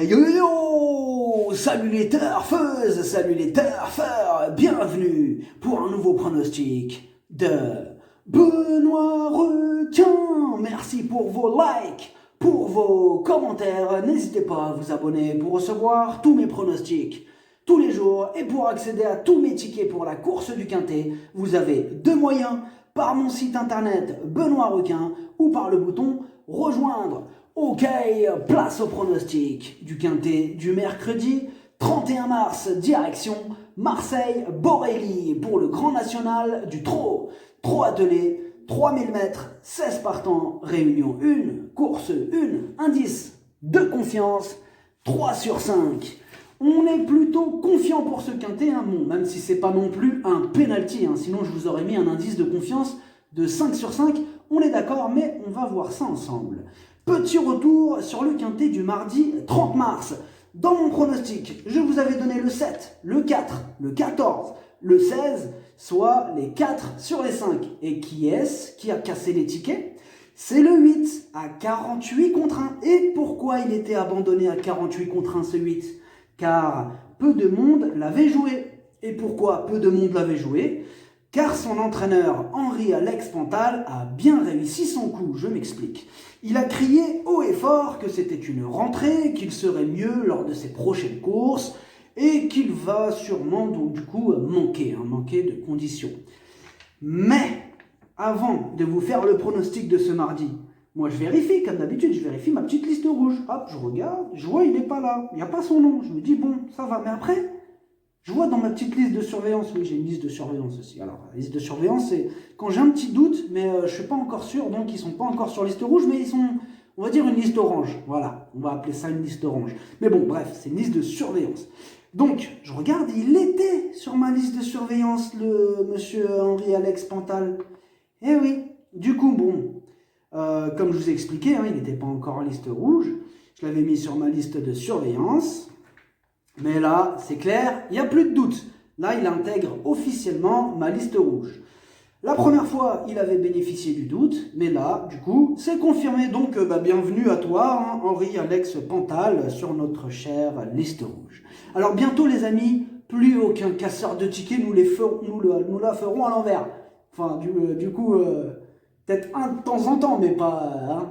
Yo yo yo! Salut les turfeuses, salut les turfeurs, bienvenue pour un nouveau pronostic de Benoît Requin. Merci pour vos likes, pour vos commentaires. N'hésitez pas à vous abonner pour recevoir tous mes pronostics tous les jours et pour accéder à tous mes tickets pour la course du Quintet. Vous avez deux moyens, par mon site internet Benoît Requin ou par le bouton rejoindre. Ok, place au pronostic du Quintet du mercredi 31 mars, direction Marseille-Borély pour le Grand National du Trot. Trot attelé, 3000 mètres, 16 partants, réunion 1, course 1, indice de confiance, 3 sur 5. On est plutôt confiant pour ce Quintet, hein, bon, même si c'est pas non plus un penalty, hein, sinon je vous aurais mis un indice de confiance de 5 sur 5. On est d'accord, mais on va voir ça ensemble. Petit retour sur le Quintet du mardi 30 mars. Dans mon pronostic, je vous avais donné le 7, le 4, le 14, le 16, soit les 4 sur les 5. Et qui est-ce qui a cassé les tickets? C'est le 8 à 48 contre 1. Et pourquoi il était abandonné à 48 contre 1 ce 8? Car peu de monde l'avait joué. Et pourquoi peu de monde l'avait joué? Car son entraîneur Henri-Alex Pantal a bien réussi son coup, je m'explique. Il a crié haut et fort que c'était une rentrée, qu'il serait mieux lors de ses prochaines courses et qu'il va sûrement donc du coup manquer de conditions. Mais avant de vous faire le pronostic de ce mardi, moi je vérifie, comme d'habitude, je vérifie ma petite liste rouge. Hop, je regarde, je vois il n'est pas là, il n'y a pas son nom. Je me dis bon, ça va, mais après... Je vois dans ma petite liste de surveillance, oui j'ai une liste de surveillance aussi. Alors la liste de surveillance c'est quand j'ai un petit doute, mais je ne suis pas encore sûr, donc ils ne sont pas encore sur liste rouge, mais ils sont, on va dire une liste orange. Voilà, on va appeler ça une liste orange. Mais bon, bref, c'est une liste de surveillance. Donc, je regarde, il était sur ma liste de surveillance, le monsieur Henri-Alex Pantal. Eh oui, du coup, bon, comme je vous ai expliqué, hein, il n'était pas encore en liste rouge. Je l'avais mis sur ma liste de surveillance. Mais là, c'est clair, il n'y a plus de doute. Là, il intègre officiellement ma liste rouge. La première fois, il avait bénéficié du doute, mais là, du coup, c'est confirmé. Donc, bienvenue à toi, hein, Henri-Alex Pantal, sur notre chère liste rouge. Alors, bientôt, les amis, plus aucun casseur de tickets, nous la ferons à l'envers. Enfin, du coup, peut-être un de temps en temps, mais pas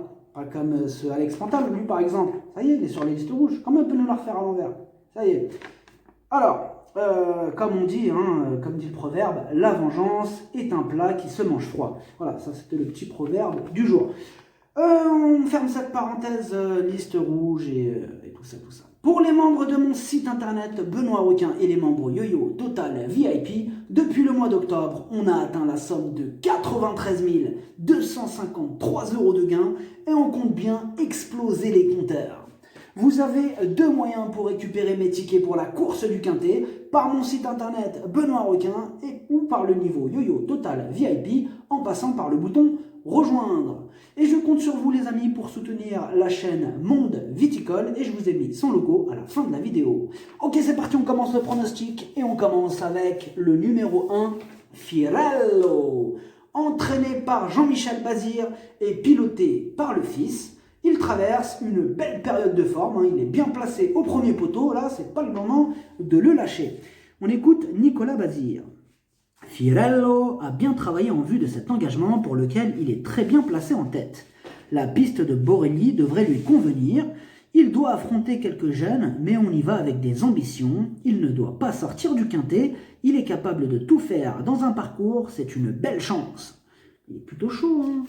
comme ce Alex Pantal, lui, par exemple. Ça y est, il est sur les listes rouges. Comment il peut nous la refaire à l'envers? Ça y est. Alors, comme on dit, comme dit le proverbe, la vengeance est un plat qui se mange froid. Voilà, ça c'était le petit proverbe du jour. On ferme cette parenthèse, liste rouge et tout ça, tout ça. Pour les membres de mon site internet Benoît Requin et les membres Yo-Yo Total VIP, depuis le mois d'octobre, on a atteint la somme de 93 253 € de gains et on compte bien exploser les compteurs. Vous avez deux moyens pour récupérer mes tickets pour la course du Quintet, par mon site internet Benoît Requin ou par le niveau Yo-Yo Total VIP en passant par le bouton rejoindre. Et je compte sur vous les amis pour soutenir la chaîne Monde Viticole et je vous ai mis son logo à la fin de la vidéo. Ok, c'est parti, on commence le pronostic et on commence avec le numéro 1, Fiorello. Entraîné par Jean-Michel Bazir et piloté par le fils. Il traverse une belle période de forme, il est bien placé au premier poteau, là c'est pas le moment de le lâcher. On écoute Nicolas Bazir. Fiorello a bien travaillé en vue de cet engagement pour lequel il est très bien placé en tête. La piste de Borély devrait lui convenir, il doit affronter quelques jeunes, mais on y va avec des ambitions, il ne doit pas sortir du Quintet, il est capable de tout faire dans un parcours, c'est une belle chance. Il est plutôt chaud, hein.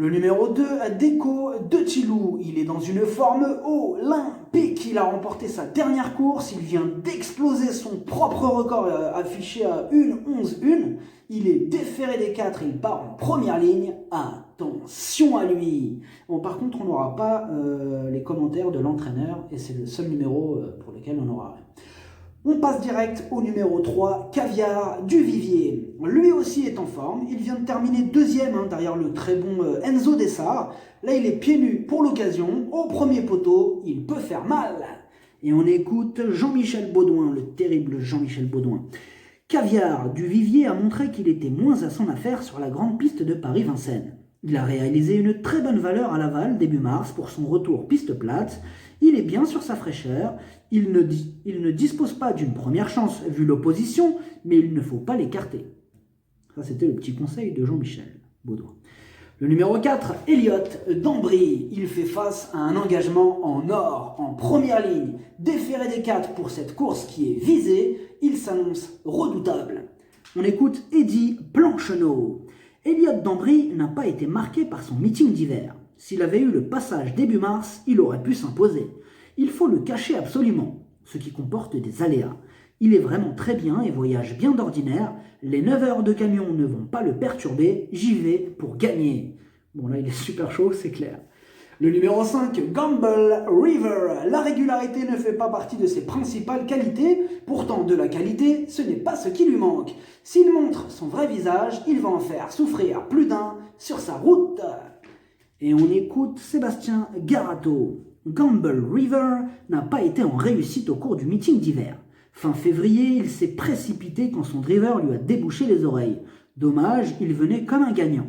Le numéro 2, Deco de Tilou, il est dans une forme olympique, il a remporté sa dernière course, il vient d'exploser son propre record affiché à 1:11:1, il est déféré des 4 et il part en première ligne, attention à lui. Bon, par contre on n'aura pas les commentaires de l'entraîneur et c'est le seul numéro pour lequel on aura rien. On passe direct au numéro 3, Caviar du Vivier. Lui aussi est en forme, il vient de terminer deuxième derrière le très bon Enzo Dessart. Là il est pieds nus pour l'occasion, au premier poteau, il peut faire mal. Et on écoute Jean-Michel Baudouin, le terrible Jean-Michel Baudouin. Caviar du Vivier a montré qu'il était moins à son affaire sur la grande piste de Paris-Vincennes. Il a réalisé une très bonne valeur à Laval début mars pour son retour piste plate. Il est bien sur sa fraîcheur. Il ne dispose pas d'une première chance vu l'opposition, mais il ne faut pas l'écarter. Ça, c'était le petit conseil de Jean-Michel Baudouin. Le numéro 4, Elliott d'Ambry. Il fait face à un engagement en or, en première ligne. Déféré des 4 pour cette course qui est visée, il s'annonce redoutable. On écoute Eddy Plancheneau. Elliott d'Ambry n'a pas été marqué par son meeting d'hiver. S'il avait eu le passage début mars, il aurait pu s'imposer. Il faut le cacher absolument, ce qui comporte des aléas. Il est vraiment très bien et voyage bien d'ordinaire. Les 9 heures de camion ne vont pas le perturber. J'y vais pour gagner. Bon, là, il est super chaud, c'est clair. Le numéro 5, Gamble River. La régularité ne fait pas partie de ses principales qualités. Pourtant, de la qualité, ce n'est pas ce qui lui manque. S'il montre son vrai visage, il va en faire souffrir plus d'un sur sa route. Et on écoute Sébastien Garato. Gamble River n'a pas été en réussite au cours du meeting d'hiver. Fin février, il s'est précipité quand son driver lui a débouché les oreilles. Dommage, il venait comme un gagnant.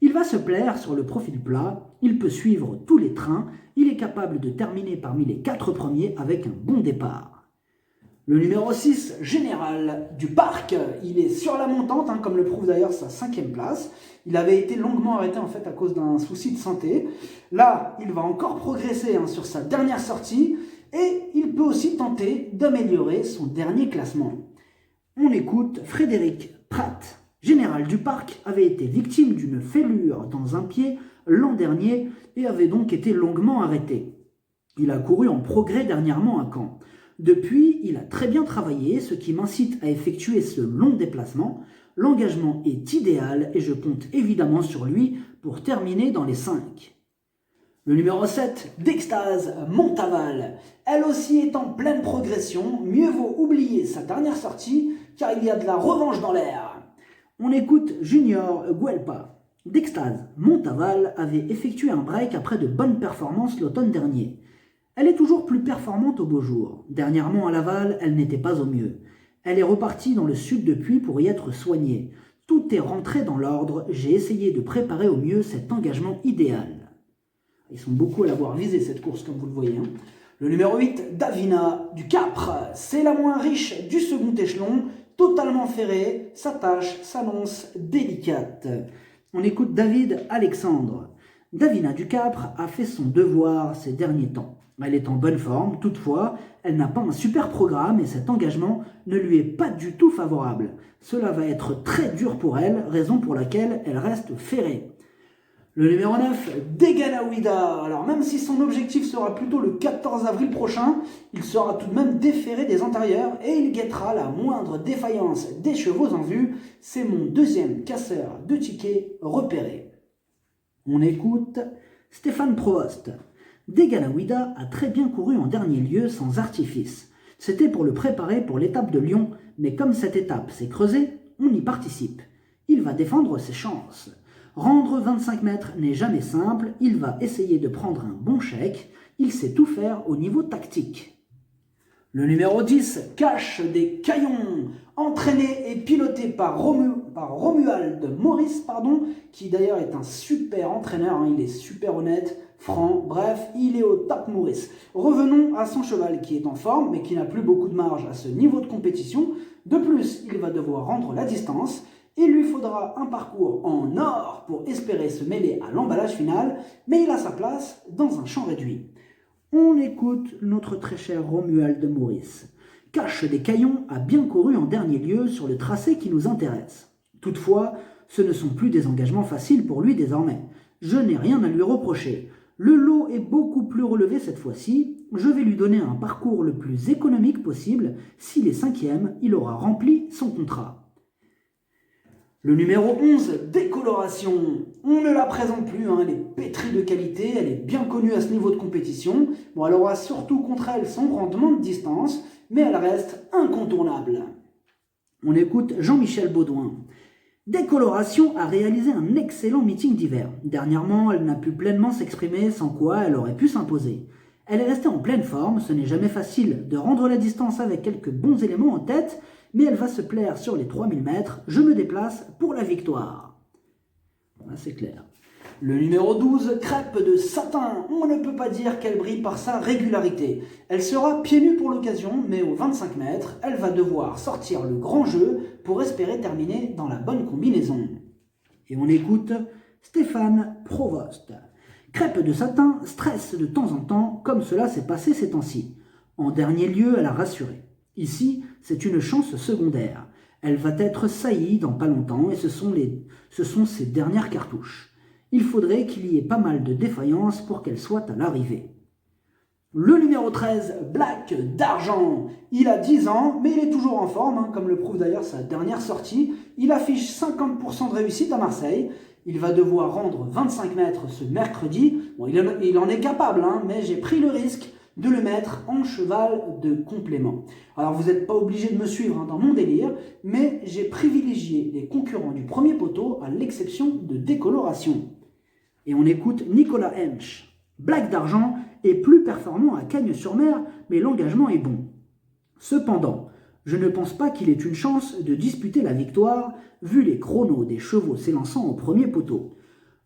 Il va se plaire sur le profil plat, il peut suivre tous les trains, il est capable de terminer parmi les 4 premiers avec un bon départ. Le numéro 6, Général du Parc, il est sur la montante, comme le prouve d'ailleurs sa 5e place. Il avait été longuement arrêté en fait à cause d'un souci de santé. Là, il va encore progresser sur sa dernière sortie et il peut aussi tenter d'améliorer son dernier classement. On écoute Frédéric Pratt. Général du Parc avait été victime d'une fêlure dans un pied l'an dernier et avait donc été longuement arrêté. Il a couru en progrès dernièrement à Caen. Depuis, il a très bien travaillé, ce qui m'incite à effectuer ce long déplacement. L'engagement est idéal et je compte évidemment sur lui pour terminer dans les 5. Le numéro 7, d'Extase Montaval. Elle aussi est en pleine progression. Mieux vaut oublier sa dernière sortie car il y a de la revanche dans l'air. On écoute Junior Guelpa. D'Extase Montaval avait effectué un break après de bonnes performances l'automne dernier. Elle est toujours plus performante au beau jour. Dernièrement à Laval, elle n'était pas au mieux. Elle est repartie dans le sud depuis pour y être soignée. Tout est rentré dans l'ordre. J'ai essayé de préparer au mieux cet engagement idéal. Ils sont beaucoup à l'avoir visé cette course comme vous le voyez. Le numéro 8, Davina du Capre. C'est la moins riche du second échelon. Totalement ferrée, sa tâche s'annonce délicate. On écoute David Alexandre. Davina du Capre a fait son devoir ces derniers temps. Elle est en bonne forme, toutefois, elle n'a pas un super programme et cet engagement ne lui est pas du tout favorable. Cela va être très dur pour elle, raison pour laquelle elle reste ferrée. Le numéro 9, Deganawida. Alors même si son objectif sera plutôt le 14 avril prochain, il sera tout de même déféré des antérieurs et il guettera la moindre défaillance des chevaux en vue. C'est mon deuxième casseur de tickets repéré. On écoute Stéphane Provost. Deganawida a très bien couru en dernier lieu sans artifice. C'était pour le préparer pour l'étape de Lyon, mais comme cette étape s'est creusée, on y participe. Il va défendre ses chances. Rendre 25 mètres n'est jamais simple, il va essayer de prendre un bon chèque, il sait tout faire au niveau tactique. Le numéro 10, Cache des Caillons, entraîné et piloté par Romuald Maurice, qui d'ailleurs est un super entraîneur, il est super honnête, franc, bref, il est au top Maurice. Revenons à son cheval qui est en forme, mais qui n'a plus beaucoup de marge à ce niveau de compétition. De plus, il va devoir rendre la distance. Il lui faudra un parcours en or pour espérer se mêler à l'emballage final, mais il a sa place dans un champ réduit. On écoute notre très cher Romuald Maurice. Cache des Caillons a bien couru en dernier lieu sur le tracé qui nous intéresse. Toutefois, ce ne sont plus des engagements faciles pour lui désormais. Je n'ai rien à lui reprocher. Le lot est beaucoup plus relevé cette fois-ci. Je vais lui donner un parcours le plus économique possible. S'il est 5e, il aura rempli son contrat. Le numéro 11, Décoloration. On ne la présente plus, elle est pétrie de qualité, elle est bien connue à ce niveau de compétition. Bon, elle aura surtout contre elle son rendement de distance, mais elle reste incontournable. On écoute Jean-Michel Baudouin. Décoloration a réalisé un excellent meeting d'hiver. Dernièrement, elle n'a pu pleinement s'exprimer, sans quoi elle aurait pu s'imposer. Elle est restée en pleine forme, ce n'est jamais facile de rendre la distance avec quelques bons éléments en tête, mais elle va se plaire sur les 3000 mètres. Je me déplace pour la victoire. Là, c'est clair. Le numéro 12, Crêpe de Satin. On ne peut pas dire qu'elle brille par sa régularité. Elle sera pieds nus pour l'occasion, mais aux 25 mètres, elle va devoir sortir le grand jeu pour espérer terminer dans la bonne combinaison. Et on écoute Stéphane Provost. Crêpe de Satin stresse de temps en temps, comme cela s'est passé ces temps-ci. En dernier lieu, elle a rassuré. Ici, c'est une chance secondaire. Elle va être saillie dans pas longtemps et ce sont ses dernières cartouches. Il faudrait qu'il y ait pas mal de défaillances pour qu'elle soit à l'arrivée. Le numéro 13, Black d'Argent. Il a 10 ans, mais il est toujours en forme, comme le prouve d'ailleurs sa dernière sortie. Il affiche 50% de réussite à Marseille. Il va devoir rendre 25 mètres ce mercredi. Bon, il en est capable, mais j'ai pris le risque de le mettre en cheval de complément. Alors vous n'êtes pas obligé de me suivre dans mon délire, mais j'ai privilégié les concurrents du premier poteau à l'exception de décoloration. Et on écoute Nicolas Hench. Black d'Argent est plus performant à Cagnes-sur-Mer, mais l'engagement est bon. Cependant, je ne pense pas qu'il ait une chance de disputer la victoire, vu les chronos des chevaux s'élançant au premier poteau.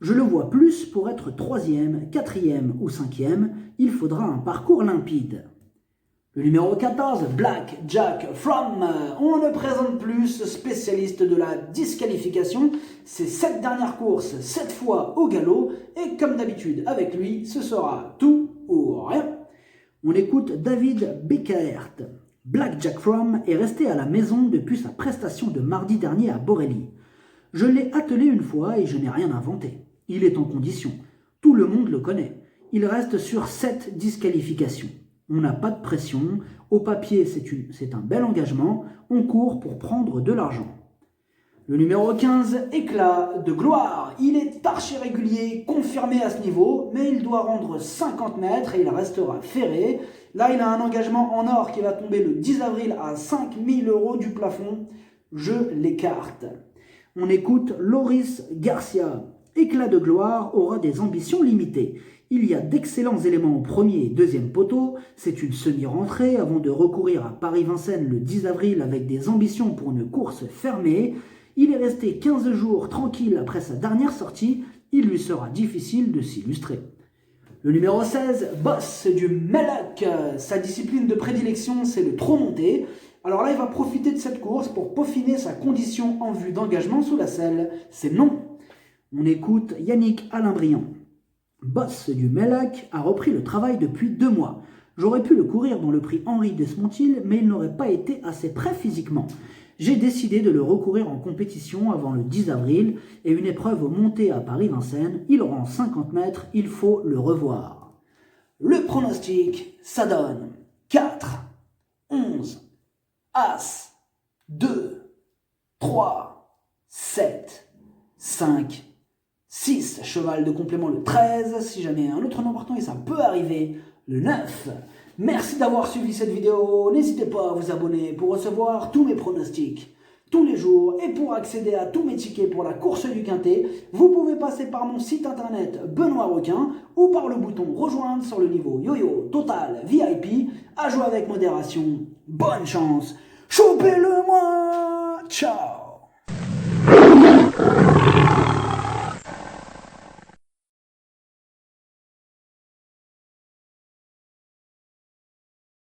Je le vois plus pour être 3e, 4e ou 5e, il faudra un parcours limpide. Le numéro 14, Black Jack From. On ne présente plus ce spécialiste de la disqualification. C'est 7 dernières courses, 7 fois au galop. Et comme d'habitude, avec lui, ce sera tout ou rien. On écoute David Beckert. Black Jack From est resté à la maison depuis sa prestation de mardi dernier à Borelli. Je l'ai attelé une fois et je n'ai rien inventé. Il est en condition. Tout le monde le connaît. Il reste sur 7 disqualifications. On n'a pas de pression. Au papier, c'est un bel engagement. On court pour prendre de l'argent. Le numéro 15, Éclat de Gloire. Il est archi régulier, confirmé à ce niveau, mais il doit rendre 50 mètres et il restera ferré. Là, il a un engagement en or qui va tomber le 10 avril à 5 000 € du plafond. Je l'écarte. On écoute Loris Garcia. Éclat de Gloire aura des ambitions limitées. Il y a d'excellents éléments au premier et deuxième poteau. C'est une semi-rentrée avant de recourir à Paris-Vincennes le 10 avril avec des ambitions pour une course fermée. Il est resté 15 jours tranquille après sa dernière sortie. Il lui sera difficile de s'illustrer. Le numéro 16, Boss du Melloc. Sa discipline de prédilection, c'est le trot monté. Alors là, il va profiter de cette course pour peaufiner sa condition en vue d'engagement sous la selle. C'est non. On écoute Yannick Alain-Briand. Boss du Melloc a repris le travail depuis 2 mois. J'aurais pu le courir dans le prix Henri Desmontil, mais il n'aurait pas été assez prêt physiquement. J'ai décidé de le recourir en compétition avant le 10 avril et une épreuve montée à Paris-Vincennes. Il rend 50 mètres, il faut le revoir. Le pronostic, ça donne 4, 11, As, 2, 3, 7, 5, 6, cheval de complément le 13, si jamais un autre nom partant et ça peut arriver, le 9. Merci d'avoir suivi cette vidéo, n'hésitez pas à vous abonner pour recevoir tous mes pronostics tous les jours et pour accéder à tous mes tickets pour la course du Quintet, vous pouvez passer par mon site internet Benoît Requin ou par le bouton rejoindre sur le niveau Yo-Yo Total VIP, à jouer avec modération. Bonne chance, chopez-le moi, ciao.